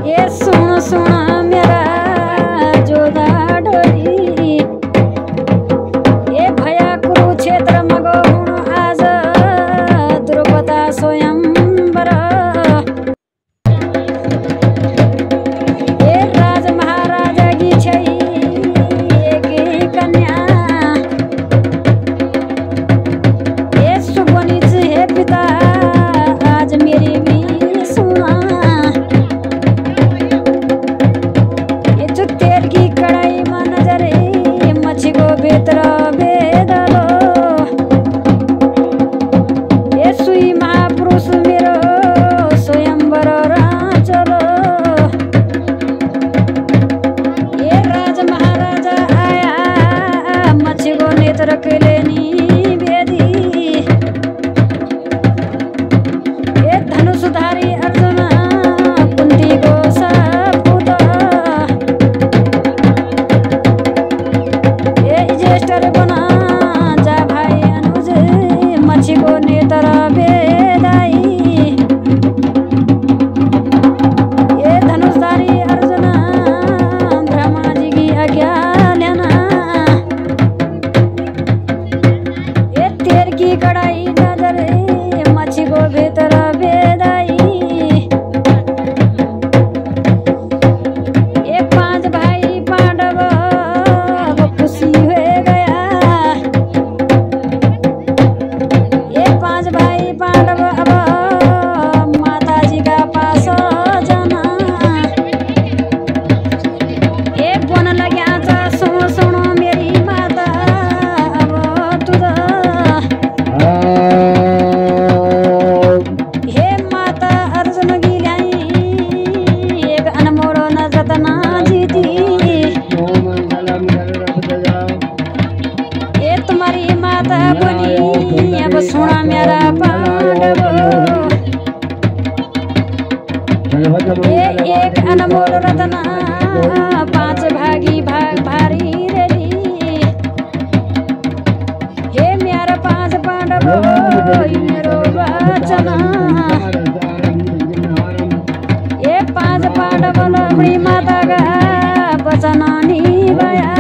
ये सुन सुन मेरा जोधा डोरी ये भया कुरुक्षेत्र मगो आज द्रौपदा स्वयंवर ये राज महाराजा की छई एक कन्या ये सुबनिज है पिता आज मेरी भी सुना ये जो तेल की कढ़ाई में नजर मच्छी को बेतर बेदलो ये सुई महापुरुष मेरो स्वयंवर चलो ये राज महाराजा आया मच्छी को नेत्र के लेनी बेदी ये धनुषधारी अर्जुन कुंती को सपूत ये ज्येष्ठर बना जा भाई अनुज मच्छी को नेत्र बेदाई ये धनुषधारी अर्जुन ब्रह्मा जी की आज्ञा लेना ये तेल की कढ़ाई नजर मच्छी को भीतर बेदाई ये पांच भाई पांडव को खुशी हो गया ये पांच भाई पांडव अब माता जी का पास जाना ये बोन लग्या था सुनो सुनो मेरी माता अब तुझा हे माता अर्जुन की लाई एक अनमोल रत्ना जीती ये तुम्हारी माता बोली अब सुना मेरा पांडव ये एक अनमोल रत्ना पांच भागी भाग भारी रेली हे मेरा पांच पांडव मेरो वचन ये पांच पांडव अपनी माता का वचन निभाया